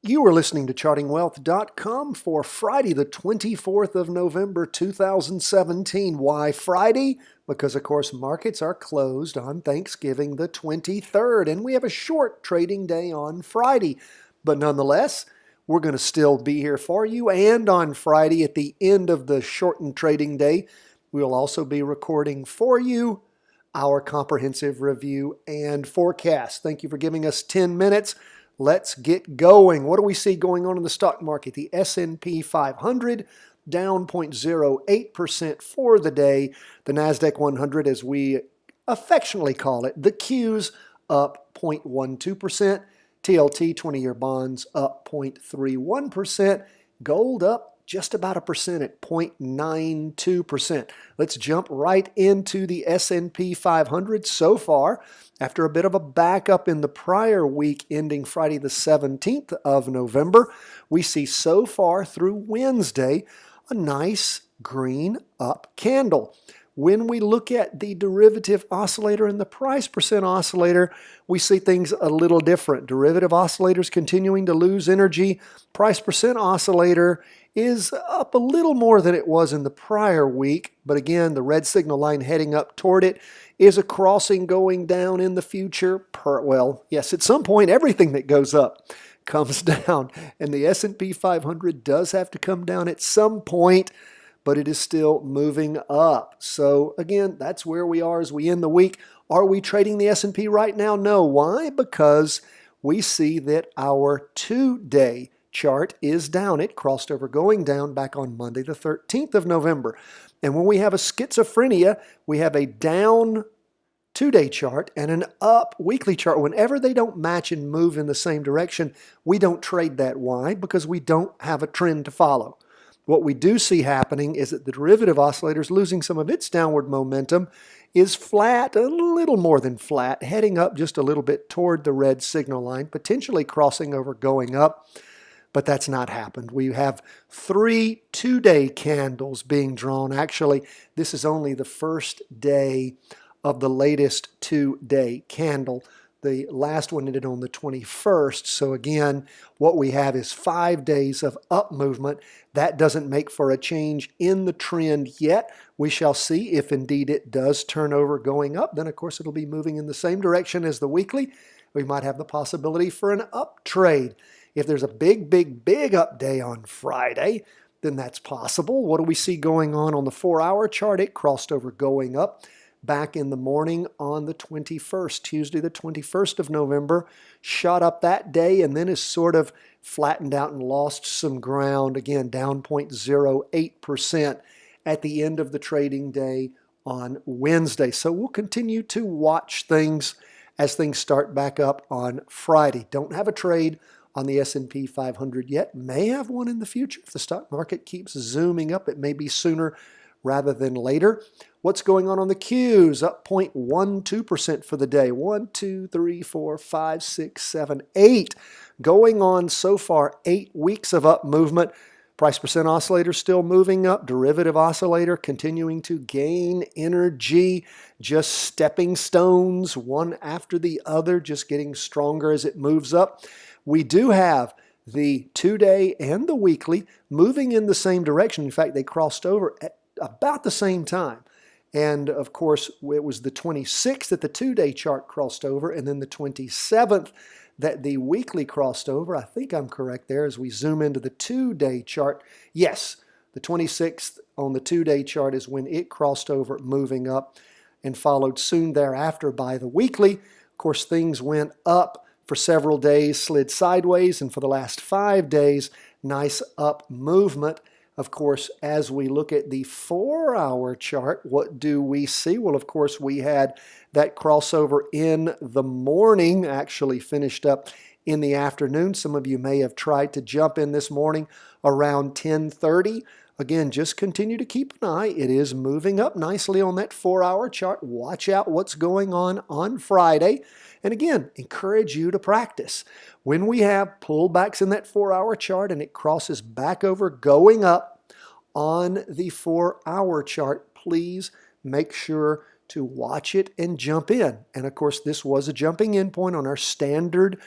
You are listening to chartingwealth.com for Friday, the 24th of November, 2017. Why Friday? Because, of course, markets are closed on Thanksgiving the 23rd, and we have a short trading day on Friday. But nonetheless, we're going to still be here for you. And on Friday, at the end of the shortened trading day, we'll also be recording for you our comprehensive review and forecast. Thank you for giving us 10 minutes. Let's get going. What do we see going on in the stock market? The S&P 500 down 0.08% for the day. The NASDAQ 100, as we affectionately call it, the Qs up 0.12%. TLT 20-year bonds up 0.31%. Gold up just about 1% at 0.92%. Let's jump right into the S&P 500 so far. After a bit of a backup in the prior week ending Friday the 17th of November, we see so far through Wednesday a nice green up candle. When we look at the derivative oscillator and the price percent oscillator, we see things a little different. Derivative oscillators continuing to lose energy. Price percent oscillator is up a little more than it was in the prior week. But again, the red signal line heading up toward it is a crossing going down in the future. Well, yes, at some point, everything that goes up comes down. And the S&P 500 does have to come down at some point, but it is still moving up. So again, that's where we are as we end the week. Are we trading the S&P right now? No. Why? Because we see that our two-day chart is down. It crossed over going down back on Monday, the 13th of November. And when we have a schizophrenia, we have a down two-day chart and an up weekly chart. Whenever they don't match and move in the same direction, we don't trade that. Why? Because we don't have a trend to follow. What we do see happening is that the derivative oscillator is losing some of its downward momentum, is flat, a little more than flat, heading up just a little bit toward the red signal line, potentially crossing over, going up, but that's not happened. We have 3 two-day candles being drawn. Actually, this is only the first day of the latest two-day candle. The last one ended on the 21st. So again, what we have is 5 days of up movement. That doesn't make for a change in the trend yet. We shall see if indeed it does turn over going up. Then, of course, it'll be moving in the same direction as the weekly. We might have the possibility for an up trade. If there's a big up day on Friday, then that's possible. What do we see going on the 4-hour chart? It crossed over going up back in the morning on the 21st, Tuesday the 21st of November, shot up that day and then is sort of flattened out and lost some ground, again down 0.08% at the end of the trading day on Wednesday. So we'll continue to watch things as things start back up on Friday. Don't have a trade on the S&P 500 yet. May have one in the future. If the stock market keeps zooming up, it may be sooner rather than later. What's going on the Qs? Up 0.12% for the day. 1, 2, 3, 4, 5, 6, 7, 8. Going on so far 8 weeks of up movement. Price percent oscillator still moving up. Derivative oscillator continuing to gain energy. Just stepping stones one after the other, just getting stronger as it moves up. We do have the two-day and the weekly moving in the same direction. In fact, they crossed over at about the same time. And of course, it was the 26th that the two-day chart crossed over, and then the 27th that the weekly crossed over. I think I'm correct there as we zoom into the two-day chart. Yes, the 26th on the two-day chart is when it crossed over, moving up, and followed soon thereafter by the weekly. Of course, things went up for several days, slid sideways, and for the last 5 days, nice up movement. Of course, as we look at the 4-hour chart, what do we see? Well, of course, we had that crossover in the morning, actually finished up in the afternoon. Some of you may have tried to jump in this morning around 10:30. Again, just continue to keep an eye. It is moving up nicely on that 4-hour chart. Watch out what's going on Friday. And again, encourage you to practice. When we have pullbacks in that 4-hour chart and it crosses back over going up on the 4-hour chart, please make sure to watch it and jump in. And of course, this was a jumping in point on our standard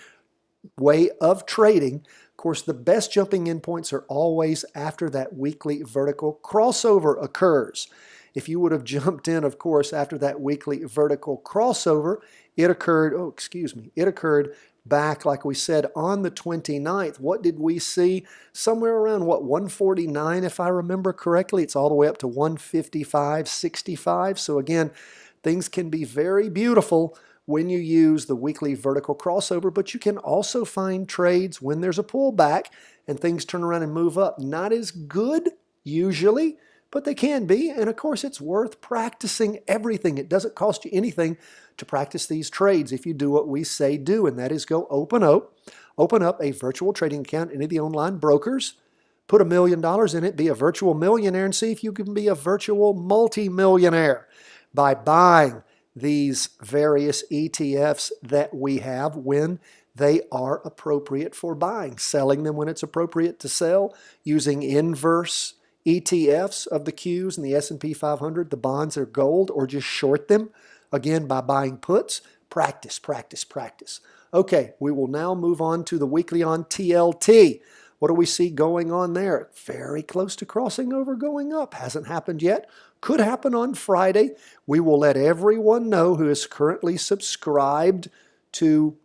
way of trading. Of course, the best jumping in points are always after that weekly vertical crossover occurs. If you would have jumped in, of course, after that weekly vertical crossover, it occurred back, like we said, on the 29th. What did we see? Somewhere around, 149, if I remember correctly. It's all the way up to 155.65. So again, things can be very beautiful when you use the weekly vertical crossover, but you can also find trades when there's a pullback and things turn around and move up. Not as good usually, but they can be. And of course, it's worth practicing everything. It doesn't cost you anything to practice these trades if you do what we say do, and that is go open up a virtual trading account, any of the online brokers, put $1 million in it, be a virtual millionaire, and see if you can be a virtual multi-millionaire by buying these various ETFs that we have when they are appropriate for buying, selling them when it's appropriate to sell, using inverse ETFs of the Qs and the S&P 500, the bonds are gold, or just short them, again, by buying puts. Practice, practice, practice. Okay, we will now move on to the weekly on TLT. What do we see going on there? Very close to crossing over, going up. Hasn't happened yet. Could happen on Friday. We will let everyone know who is currently subscribed to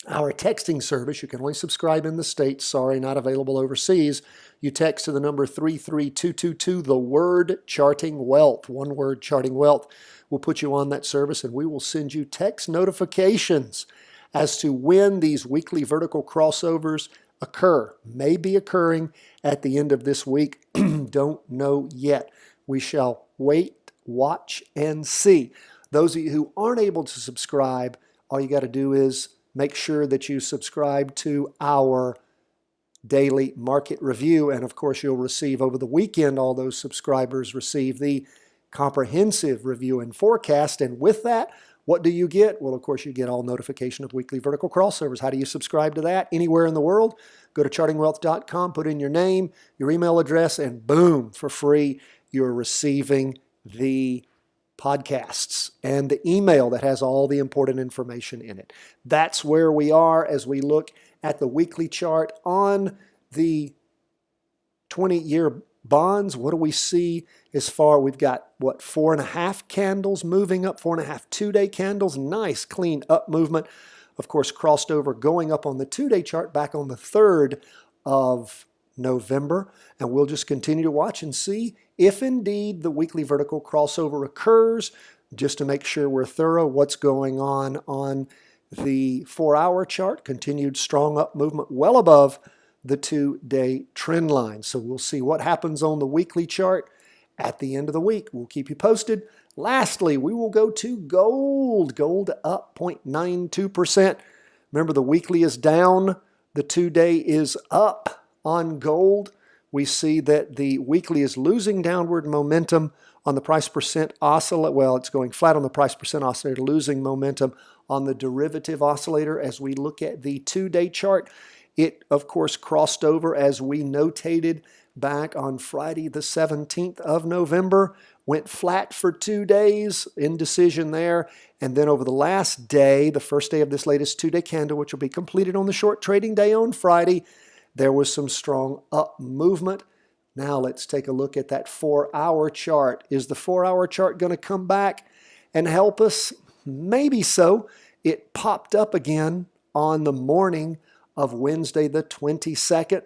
our texting service. You can only subscribe in the States. Sorry, not available overseas. You text to the number 33222, the word Charting Wealth, one word Charting Wealth. We'll put you on that service, and we will send you text notifications as to when these weekly vertical crossovers occur. May be occurring at the end of this week. Don't know yet. We shall wait, watch, and see. Those of you who aren't able to subscribe, all you got to do is make sure that you subscribe to our daily market review. And of course, you'll receive over the weekend, all those subscribers receive the comprehensive review and forecast. And with that, what do you get? Well, of course, you get all notification of weekly vertical crossovers. How do you subscribe to that? Anywhere in the world, go to chartingwealth.com, put in your name, your email address, and boom, for free, you're receiving the podcasts and the email that has all the important information in it. That's where we are as we look at the weekly chart on the 20-year bonds. What do we see as far? We've got, 4.5 candles moving up, 4.5 two-day candles. Nice, clean up movement. Of course, crossed over, going up on the 2-day chart back on the 3rd of November. And we'll just continue to watch and see if indeed the weekly vertical crossover occurs, just to make sure we're thorough. What's going on the 4-hour chart? Continued strong up movement well above the 2-day trend line. So we'll see what happens on the weekly chart at the end of the week. We'll keep you posted. Lastly, we will go to gold. Gold up 0.92%. Remember, the weekly is down. The 2-day is up on gold. We see that the weekly is losing downward momentum on the price percent oscillator. Well, it's going flat on the price percent oscillator, losing momentum on the derivative oscillator. As we look at the 2-day chart, it, of course, crossed over as we notated back on Friday, the 17th of November, went flat for 2 days, indecision there. And then over the last day, the first day of this latest 2-day candle, which will be completed on the short trading day on Friday, there was some strong up movement. Now let's take a look at that 4-hour chart. Is the 4-hour chart going to come back and help us? Maybe so. It popped up again on the morning of Wednesday the 22nd.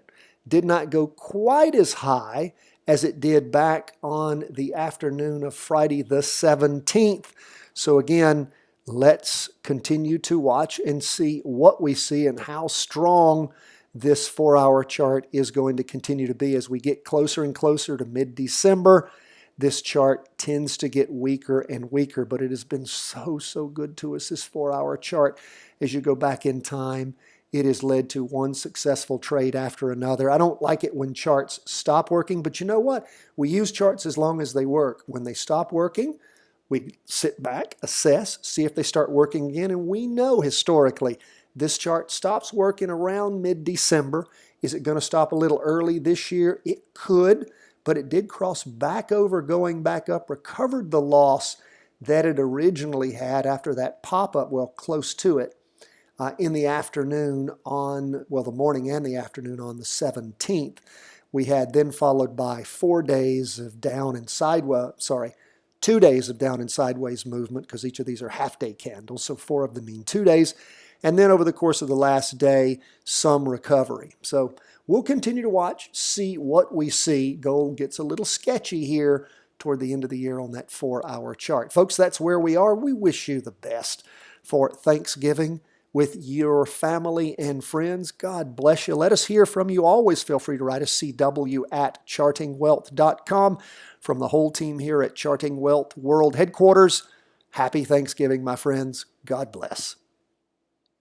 Did not go quite as high as it did back on the afternoon of Friday the 17th. So again, let's continue to watch and see what we see and how strong this 4-hour chart is going to continue to be as we get closer and closer to mid-December. This chart tends to get weaker and weaker, but it has been so good to us, this 4-hour chart. As you go back in time, it has led to one successful trade after another. I don't like it when charts stop working, but you know what? We use charts as long as they work. When they stop working, we sit back, assess, see if they start working again, and we know historically this chart stops working around mid-December. Is it going to stop a little early this year? It could, but it did cross back over, going back up, recovered the loss that it originally had after that pop-up, well, close to it. in the afternoon on, well, the morning and the afternoon on the 17th. We had then followed by 4 days of down and sideways, 2 days of down and sideways movement, because each of these are half-day candles, so 4 of them mean 2 days. And then over the course of the last day, some recovery. So we'll continue to watch, see what we see. Gold gets a little sketchy here toward the end of the year on that 4-hour chart. Folks, that's where we are. We wish you the best for Thanksgiving with your family and friends. God bless you. Let us hear from you. Always feel free to write us cw@chartingwealth.com. From the whole team here at Charting Wealth World Headquarters, happy Thanksgiving, my friends. God bless.